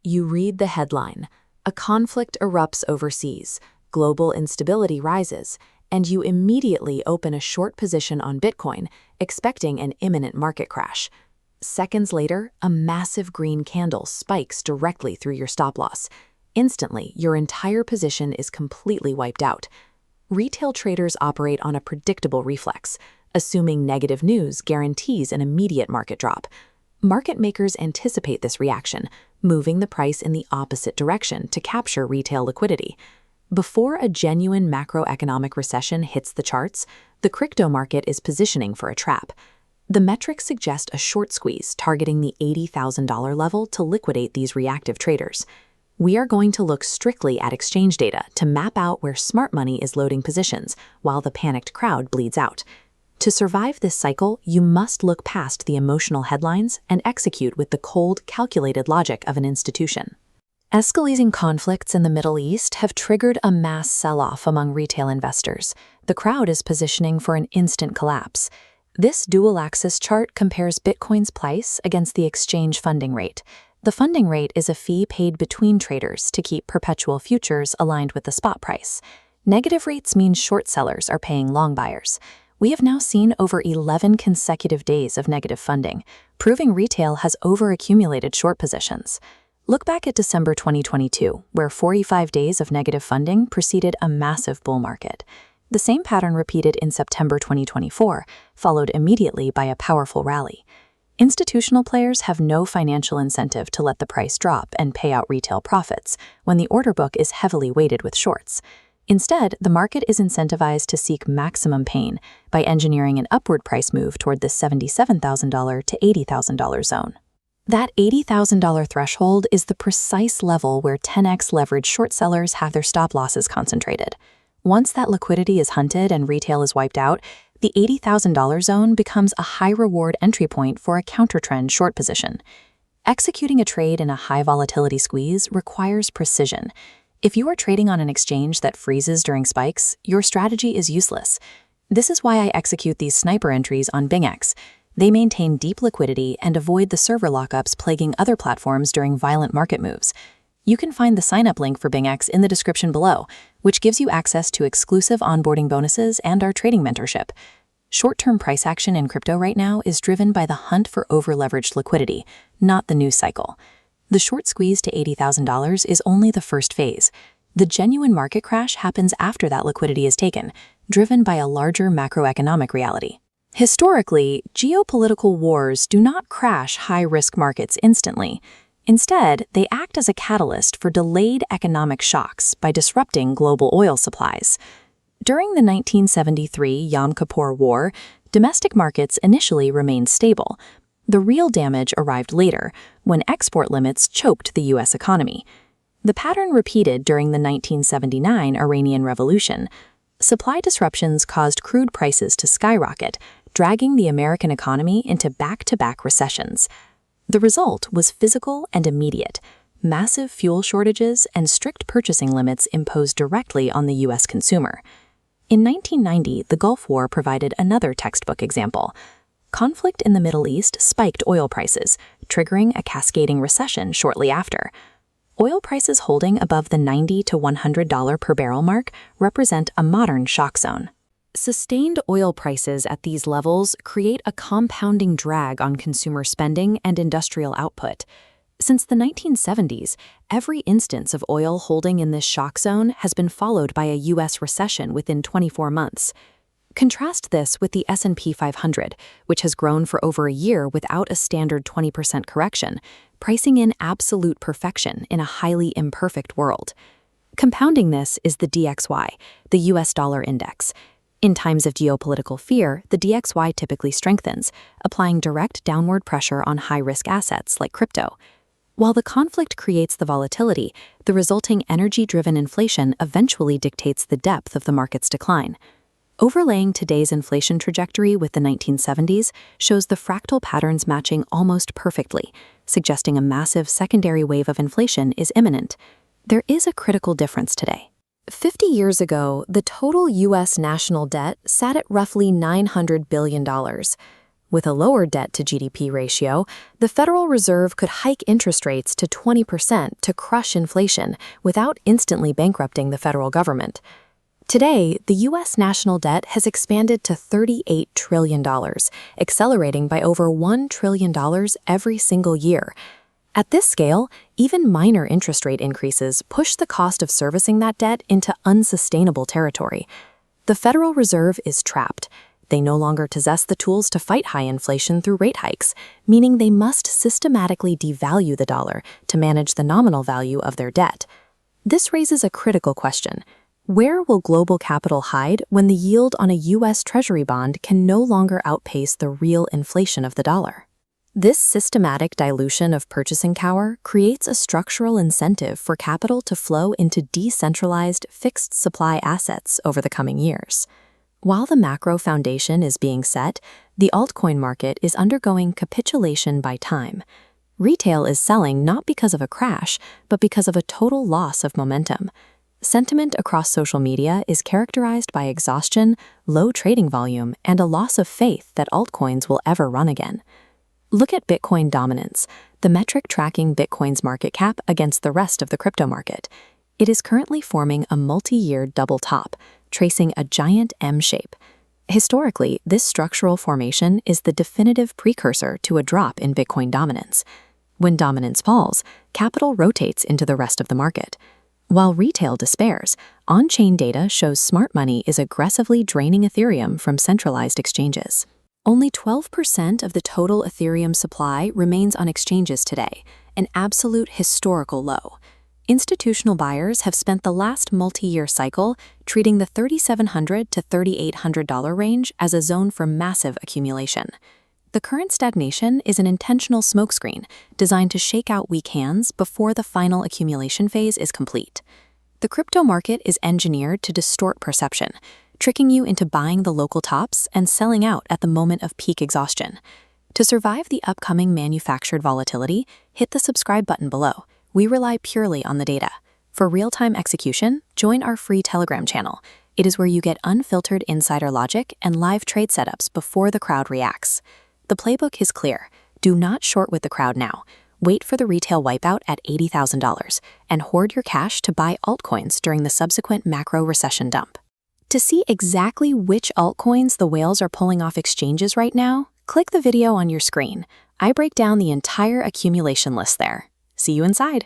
You read the headline, a conflict erupts overseas, global instability rises, and you immediately open a short position on Bitcoin, expecting an imminent market crash. Seconds later, a massive green candle spikes directly through your stop loss. Instantly, your entire position is completely wiped out. Retail traders operate on a predictable reflex, assuming negative news guarantees an immediate market drop. Market makers anticipate this reaction, moving the price in the opposite direction to capture retail liquidity. Before a genuine macroeconomic recession hits the charts, the crypto market is positioning for a trap. The metrics suggest a short squeeze targeting the $80,000 level to liquidate these reactive traders. We are going to look strictly at exchange data to map out where smart money is loading positions while the panicked crowd bleeds out. To survive this cycle, you must look past the emotional headlines and execute with the cold, calculated logic of an institution. Escalating conflicts in the Middle East have triggered a mass sell-off among retail investors. The crowd is positioning for an instant collapse. This dual-axis chart compares Bitcoin's price against the exchange funding rate. The funding rate is a fee paid between traders to keep perpetual futures aligned with the spot price. Negative rates mean short sellers are paying long buyers. We have now seen over 11 consecutive days of negative funding, proving retail has over-accumulated short positions. Look back at December 2022, where 45 days of negative funding preceded a massive bull market. The same pattern repeated in September 2024, followed immediately by a powerful rally. Institutional players have no financial incentive to let the price drop and pay out retail profits when the order book is heavily weighted with shorts. Instead, the market is incentivized to seek maximum pain by engineering an upward price move toward the $77,000 to $80,000 zone. That $80,000 threshold is the precise level where 10x leveraged short sellers have their stop losses concentrated. Once that liquidity is hunted and retail is wiped out, the $80,000 zone becomes a high-reward entry point for a counter-trend short position. Executing a trade in a high-volatility squeeze requires precision. If you are trading on an exchange that freezes during spikes, your strategy is useless. This is why I execute these sniper entries on BingX. They maintain deep liquidity and avoid the server lockups plaguing other platforms during violent market moves. You can find the sign-up link for BingX in the description below, which gives you access to exclusive onboarding bonuses and our trading mentorship. Short-term price action in crypto right now is driven by the hunt for over-leveraged liquidity, not the news cycle. The short squeeze to $80,000 is only the first phase. The genuine market crash happens after that liquidity is taken, driven by a larger macroeconomic reality. Historically, geopolitical wars do not crash high-risk markets instantly. Instead, they act as a catalyst for delayed economic shocks by disrupting global oil supplies. During the 1973 Yom Kippur War, domestic markets initially remained stable. The real damage arrived later, when export limits choked the U.S. economy. The pattern repeated during the 1979 Iranian Revolution. Supply disruptions caused crude prices to skyrocket, dragging the American economy into back-to-back recessions. The result was physical and immediate. Massive fuel shortages and strict purchasing limits imposed directly on the U.S. consumer. In 1990, the Gulf War provided another textbook example. Conflict in the Middle East spiked oil prices, triggering a cascading recession shortly after. Oil prices holding above the $90 to $100 per barrel mark represent a modern shock zone. Sustained oil prices at these levels create a compounding drag on consumer spending and industrial output. Since the 1970s, every instance of oil holding in this shock zone has been followed by a U.S. recession within 24 months. Contrast this with the S&P 500, which has grown for over a year without a standard 20% correction, pricing in absolute perfection in a highly imperfect world. Compounding this is the DXY, the U.S. dollar index. In times of geopolitical fear, the DXY typically strengthens, applying direct downward pressure on high-risk assets like crypto. While the conflict creates the volatility, the resulting energy-driven inflation eventually dictates the depth of the market's decline. Overlaying today's inflation trajectory with the 1970s shows the fractal patterns matching almost perfectly, suggesting a massive secondary wave of inflation is imminent. There is a critical difference today. 50 years ago, the total U.S. national debt sat at roughly $900 billion. With a lower debt-to-GDP ratio, the Federal Reserve could hike interest rates to 20% to crush inflation without instantly bankrupting the federal government. Today, the U.S. national debt has expanded to $38 trillion, accelerating by over $1 trillion every single year. At this scale, even minor interest rate increases push the cost of servicing that debt into unsustainable territory. The Federal Reserve is trapped. They no longer possess the tools to fight high inflation through rate hikes, meaning they must systematically devalue the dollar to manage the nominal value of their debt. This raises a critical question. Where will global capital hide when the yield on a U.S. Treasury bond can no longer outpace the real inflation of the dollar? This systematic dilution of purchasing power creates a structural incentive for capital to flow into decentralized, fixed-supply assets over the coming years. While the macro foundation is being set, the altcoin market is undergoing capitulation by time. Retail is selling not because of a crash, but because of a total loss of momentum. Sentiment across social media is characterized by exhaustion, low trading volume, and a loss of faith that altcoins will ever run again. Look at Bitcoin dominance, the metric tracking Bitcoin's market cap against the rest of the crypto market. It is currently forming a multi-year double top, tracing a giant M shape. Historically, this structural formation is the definitive precursor to a drop in Bitcoin dominance. When dominance falls, capital rotates into the rest of the market. While retail despairs, on-chain data shows smart money is aggressively draining Ethereum from centralized exchanges. Only 12% of the total Ethereum supply remains on exchanges today, an absolute historical low. Institutional buyers have spent the last multi-year cycle treating the $3,700 to $3,800 range as a zone for massive accumulation. The current stagnation is an intentional smokescreen designed to shake out weak hands before the final accumulation phase is complete. The crypto market is engineered to distort perception, tricking you into buying the local tops and selling out at the moment of peak exhaustion. To survive the upcoming manufactured volatility, hit the subscribe button below. We rely purely on the data. For real-time execution, join our free Telegram channel. It is where you get unfiltered insider logic and live trade setups before the crowd reacts. The playbook is clear. Do not short with the crowd now. Wait for the retail wipeout at $80,000 and hoard your cash to buy altcoins during the subsequent macro recession dump. To see exactly which altcoins the whales are pulling off exchanges right now, click the video on your screen. I break down the entire accumulation list there. See you inside.